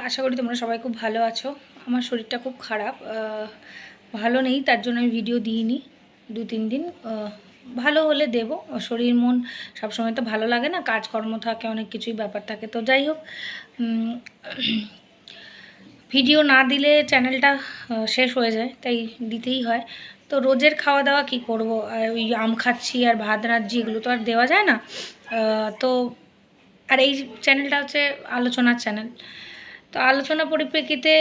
আশা করি তোমরা সবাই খুব ভালো আছো। আমার শরীরটা খুব খারাপ, ভালো নেই, তার জন্য আমি ভিডিও দিইনি 2-3 দিন। ভালো হলে দেব। শরীর মন সবসময় তো ভালো লাগে না, কাজকর্ম থাকে, অনেক কিছুই ব্যাপার থাকে। তো যাই হোক, ভিডিও না দিলে চ্যানেলটা শেষ হয়ে যায়, তাই দিতেই হয়। তো রোজের খাওয়া দাওয়া কি করব, ওই আম খাচ্ছি আর ভাত রাঁধছি, এগুলো তো আর দেওয়া যায় না। তো আর এই চ্যানেলটা হচ্ছে আলোচনার চ্যানেল। তো আলোচনা পরিপ্রেক্ষিতে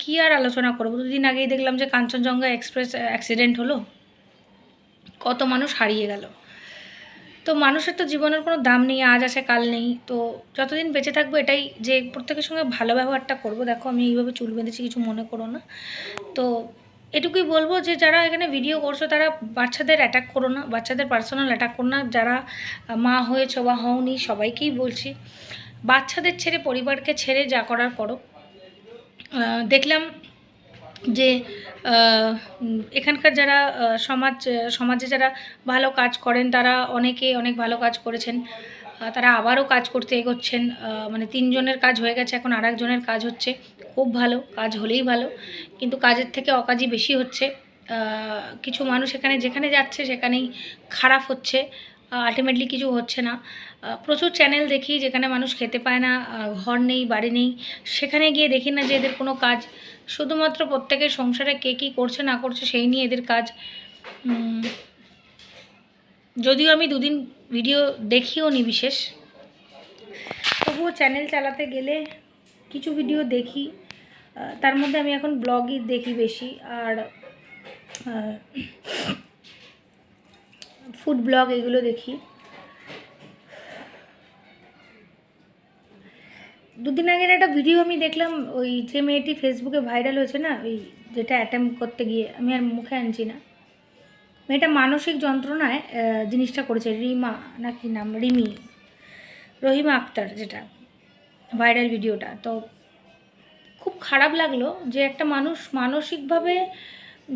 কী আর আলোচনা করব। 2 দিন আগেই দেখলাম যে কাঞ্চনজঙ্ঘা এক্সপ্রেস অ্যাক্সিডেন্ট হলো, কত মানুষ হারিয়ে গেল। তো মানুষের তো জীবনের কোনো দাম নেই, আজ আছে কাল নেই। তো যতদিন বেঁচে থাকবো এটাই, যে প্রত্যেকের সঙ্গে ভালো ব্যবহারটা করব। দেখো আমি এইভাবে চুল বেঁধেছি, কিছু মনে করো না। তো এটুকুই বলবো যে যারা এখানে ভিডিও করছো তারা বাচ্চাদের অ্যাটাক করো না, বাচ্চাদের পার্সোনাল অ্যাটাক করো না। যারা মা হয়েছো বা হওনি সবাইকেই বলছি, বাচ্চাদের ছেড়ে, পরিবারকে ছেড়ে যা করার করো। দেখলাম যে এখানকার যারা সমাজে যারা ভালো কাজ করেন, তারা অনেকে অনেক ভালো কাজ করেছেন। তারা আবারও কাজ করতে এগোচ্ছেন। মানে 3 জনের কাজ হয়ে গেছে, এখন আরেকজনের কাজ হচ্ছে। খুব ভালো কাজ, হলেই ভালো, কিন্তু কাজের থেকে অকাজই বেশি হচ্ছে। কিছু মানুষ এখানে যেখানে যাচ্ছে সেখানেই খারাপ হচ্ছে, আলটিমেটলি কিছু হচ্ছে না। প্রচুর চ্যানেল দেখি যেখানে মানুষ খেতে পায় না, ঘর নেই, বাড়ি নেই, সেখানে গিয়ে দেখি না যে এদের কোনো কাজ, শুধুমাত্র প্রত্যেকের সংসারে কে কী করছে না করছে সেই নিয়ে এদের কাজ। যদিও আমি 2 দিন ভিডিও দেখিও নি বিশেষ, তবুও চ্যানেল চালাতে গেলে কিছু ভিডিও দেখি। তার মধ্যে আমি এখন ব্লগই দেখি বেশি, আর ফুড ব্লগ এগুলো দেখি। 2 দিন আগের একটা ভিডিও আমি দেখলাম, ওই যে মেয়েটি ফেসবুকে ভাইরাল হয়েছে না, ওই যেটা অ্যাটেম্প করতে গিয়ে, আমি আর মুখে আনছি না, মেয়েটা মানসিক যন্ত্রণায় জিনিসটা করেছে। রিমা না কি নাম, রহিমা আক্তার, যেটা ভাইরাল ভিডিওটা। তো খুব খারাপ লাগলো যে একটা মানুষ মানসিকভাবে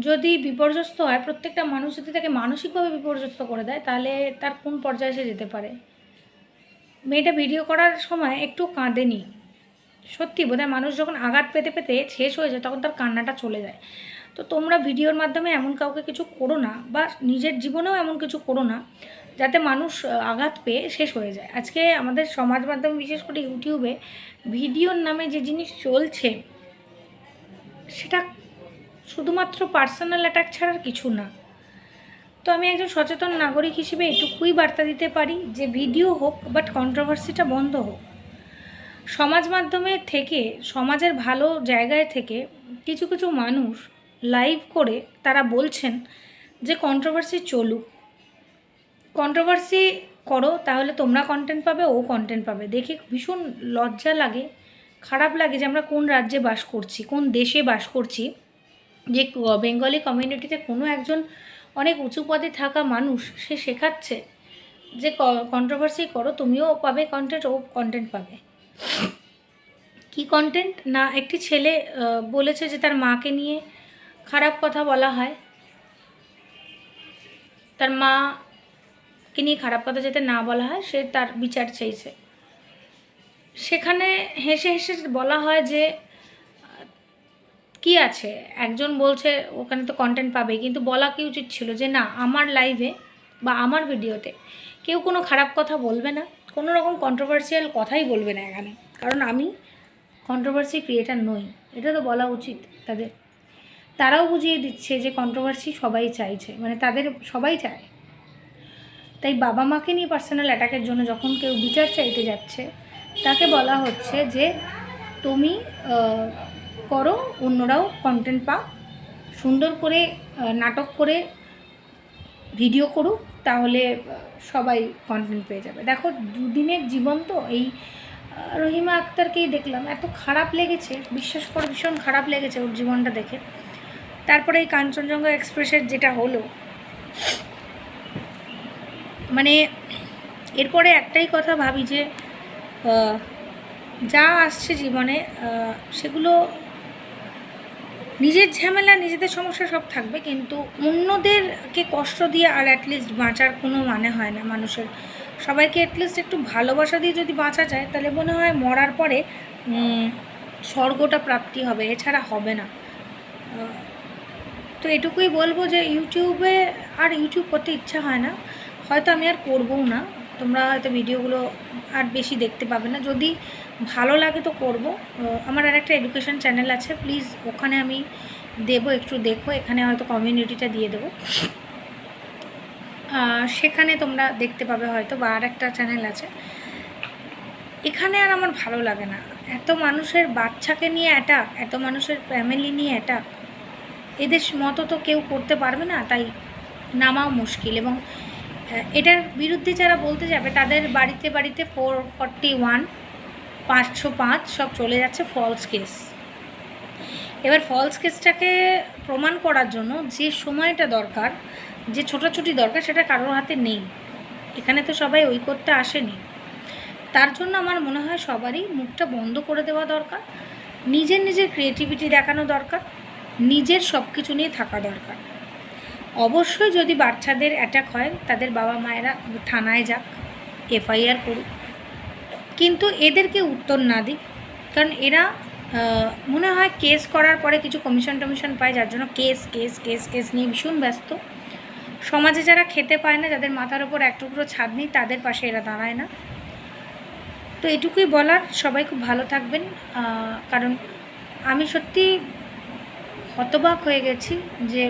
যদি বিপর্যস্ত হয়, প্রত্যেকটা মানুষ যদি তাকে মানসিকভাবে বিপর্যস্ত করে দেয়, তাহলে তার কোন পর্যায়ে সে যেতে পারে। মেয়েটা ভিডিও করার সময় একটু কাঁদেনি। সত্যি বোধহয় মানুষ যখন আঘাত পেতে পেতে শেষ হয়ে যায়, তখন তার কান্নাটা চলে যায়। তো তোমরা ভিডিওর মাধ্যমে এমন কাউকে কিছু করো না, বা নিজের জীবনেও এমন কিছু করো না যাতে মানুষ আঘাত পেয়ে শেষ হয়ে যায়। আজকে আমাদের সমাজ মাধ্যম, বিশেষ করে ইউটিউবে ভিডিওর নামে যে জিনিস চলছে, সেটা শুধুমাত্র পার্সোনাল অ্যাটাক ছাড়ার কিছু না। তো আমি একজন সচেতন নাগরিক হিসেবে এটুকুই বার্তা দিতে পারি যে ভিডিও হোক, বাট কন্ট্রোভার্সিটা বন্ধ হোক। সমাজ মাধ্যমে থেকে, সমাজের ভালো জায়গায় থেকে কিছু কিছু মানুষ লাইভ করে তারা বলছেন যে কন্ট্রোভার্সি চলুক, কন্ট্রোভার্সি করো, তাহলে তোমরা কন্টেন্ট পাবে, ও কন্টেন্ট পাবে। দেখে ভীষণ লজ্জা লাগে, খারাপ লাগে যে আমরা কোন রাজ্যে বাস করছি, কোন দেশে বাস করছি, যে বেঙ্গলি কমিউনিটিতে কোনো একজন অনেক উঁচু পদে থাকা মানুষ সে শেখাচ্ছে যে কন্ট্রোভার্সি করো, তুমিও পাবে কন্টেন্ট, ও কন্টেন্ট পাবে। কি কন্টেন্ট না, একটি ছেলে বলেছে যে তার মাকে নিয়ে খারাপ কথা বলা হয়, তার মাকে নিয়ে খারাপ কথা যাতে না বলা হয়, সে তার বিচার চাইছে। সেখানে হেসে হেসে বলা হয় যে কি আছে, একজন বলছে ওখানে তো কন্টেন্ট পাবে, কিন্তু বলা কি উচিত ছিল যে না, আমার লাইভে বা আমার ভিডিওতে কেউ কোনো খারাপ কথা বলবে না, কোনো রকম কন্ট্রোভার্সিয়াল কথাই বলবে না এখানে, কারণ আমি কন্ট্রোভার্সি ক্রিয়েটার নই। এটা তো বলা উচিত তাদের। তারাও বুঝিয়ে দিচ্ছে যে কন্ট্রোভার্সি সবাই চাইছে, মানে তাদের সবাই চায়। তাই বাবা মাকে নিয়ে পার্সোনাল অ্যাটাকের জন্য যখন কেউ বিচার চাইতে যাচ্ছে, তাকে বলা হচ্ছে যে তুমি করো, অন্যরাও কন্টেন্ট পাও, সুন্দর করে নাটক করে ভিডিও করুক, তাহলে সবাই কন্টেন্ট পেয়ে যাবে। দেখো 2 দিনের জীবন তো, এই রহিমা আক্তারকেই দেখলাম, এত খারাপ লেগেছে, বিশ্বাস করে ভীষণ খারাপ লেগেছে ওর জীবনটা দেখে। তারপরে এই কাঞ্চনজঙ্ঘা এক্সপ্রেসের যেটা হলো, মানে এরপরে একটাই কথা ভাবি যে যা আসছে জীবনে, সেগুলো নিজের ঝামেলা, নিজেদের সমস্যা সব থাকবে, কিন্তু অন্যদেরকে কষ্ট দিয়ে আর অ্যাটলিস্ট বাঁচার কোনো মানে হয় না মানুষের। সবাইকে অ্যাটলিস্ট একটু ভালোবাসা দিয়ে যদি বাঁচা যায়, তাহলে মনে হয় মরার পরে স্বর্গটা প্রাপ্তি হবে, এছাড়া হবে না। তো এটুকুই বলবো যে ইউটিউবে আর ইউটিউব করতে ইচ্ছা হয় না, হয়তো আমি আর করবও না। তোমরা হয়তো ভিডিওগুলো আর বেশি দেখতে পাবে না, যদি ভালো লাগে তো করব। আমার আর একটা এডুকেশন চ্যানেল আছে, প্লিজ ওখানে আমি দেবো, একটু দেখো, এখানে হয়তো কমিউনিটিটা দিয়ে দেবো, সেখানে তোমরা দেখতে পাবে হয়তো। বা আর একটা চ্যানেল আছে, এখানে আর আমার ভালো লাগে না। এত মানুষের বাচ্চাকে নিয়ে অ্যাটাক, এত মানুষের ফ্যামিলি নিয়ে অ্যাটাক, এদের মতো তো কেউ করতে পারবে না, তাই নামাও মুশকিল। এবং এটার বিরুদ্ধে যারা বলতে যাবে তাদের বাড়িতে বাড়িতে 441, 505 সব চলে যাচ্ছে ফলস কেস। এবার ফলস কেসটাকে প্রমাণ করার জন্য যে সময়টা দরকার, যে ছোটাছুটি দরকার, সেটা কারোর হাতে নেই। এখানে তো সবাই ওই করতে আসেনি। তার জন্য আমার মনে হয় সবারই মুখটা বন্ধ করে দেওয়া দরকার, নিজের নিজের ক্রিয়েটিভিটি দেখানো দরকার, নিজের সব কিছু নিয়ে থাকা দরকার। অবশ্যই যদি বাচ্চাদের অ্যাটাক হয় তাদের বাবা মায়েরা থানায় যাক, এফআইআর করুক, কিন্তু এদেরকে উত্তর না দিক। কারণ এরা মনে হয় কেস করার পরে কিছু কমিশন টমিশন পায়, যার জন্য কেস কেস কেস কেস নিয়ে ভীষণ ব্যস্ত। সমাজে যারা খেতে পায় না, যাদের মাথার ওপর এক টুকরো ছাদ নেই, তাদের পাশে এরা দাঁড়ায় না। তো এটুকুই বলার, সবাই খুব ভালো থাকবেন। কারণ আমি সত্যি হতবাক হয়ে গেছি যে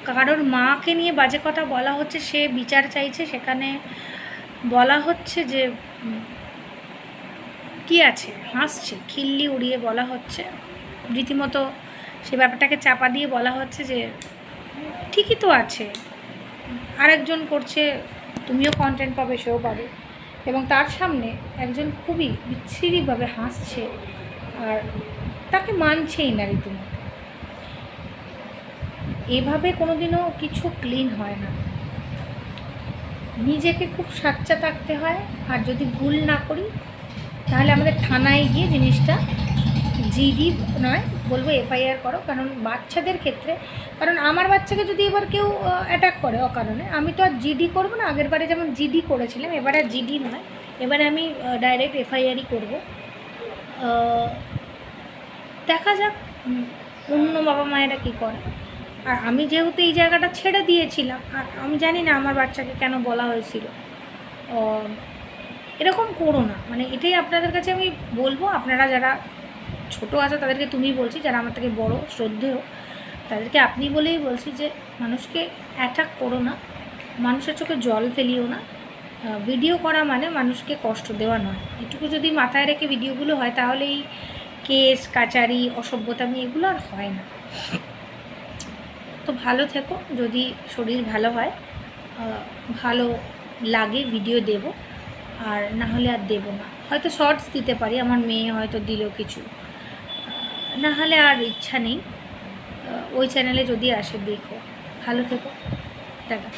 কারোর মাকে নিয়ে বাজে কথা বলা হচ্ছে, সে বিচার চাইছে, সেখানে বলা হচ্ছে যে কি আছে, হাসছে, খিল্লি উড়িয়ে বলা হচ্ছে, রীতিমতো সে ব্যাপারটাকে চাপা দিয়ে বলা হচ্ছে যে ঠিকই তো আছে, আরেকজন করছে, তুমিও কন্টেন্ট পাবে, সেও পাবে। এবং তার সামনে একজন খুবই বিচ্ছিরিভাবে হাসছে আর তাকে মানছেই না রীতিমতো। এভাবে কোনোদিনও কিছু ক্লিন হয় না, নিজেকে খুব সাচ্চা থাকতে হয়। আর যদি ভুল না করি তাহলে আমাদের থানায় গিয়ে জিনিসটা, জিডি নয় বলবো, এফআইআর করো। কারণ বাচ্চাদের ক্ষেত্রে, কারণ আমার বাচ্চাকে যদি এবার কেউ অ্যাটাক করে অকারণে, আমি তো আর জিডি করবো না। আগের বারে যেমন জিডি করেছিলাম, এবার আর জিডি নয়, এবারে আমি ডাইরেক্ট এফআইআরই করবো। দেখা যাক অন্য বাবা মায়েরা কী করে। আর আমি যেহেতু এই জায়গাটা ছেড়ে দিয়েছিলাম, আর আমি জানি না আমার বাচ্চাকে কেন বলা হয়েছিল। এরকম করো না, মানে এটাই আপনাদের কাছে আমি বলবো। আপনারা যারা ছোটো আছো তাদেরকে তুমি বলছি, যারা আমার থেকে বড়ো শ্রদ্ধেয় তাদেরকে আপনি বলেই বলছি যে মানুষকে অ্যাটাক করো না, মানুষের চোখে জল ফেলিও না। ভিডিও করা মানে মানুষকে কষ্ট দেওয়া নয়। এটুকু যদি মাথায় রেখে ভিডিওগুলো হয়, তাহলে এই কেস কাচারি, অসভ্যতামি এগুলো আর হয় না। তো ভালো থেকো, যদি শরীর ভালো হয়, ভালো লাগে ভিডিও দেব, আর না হলে আর দেবো না। হয়তো শর্টস দিতে পারি, আমার মেয়ে হয়তো দিল কিছু, না হলে আর ইচ্ছা নেই। ওই চ্যানেলে যদি আসে দেখো। ভালো থেকো, টাটা।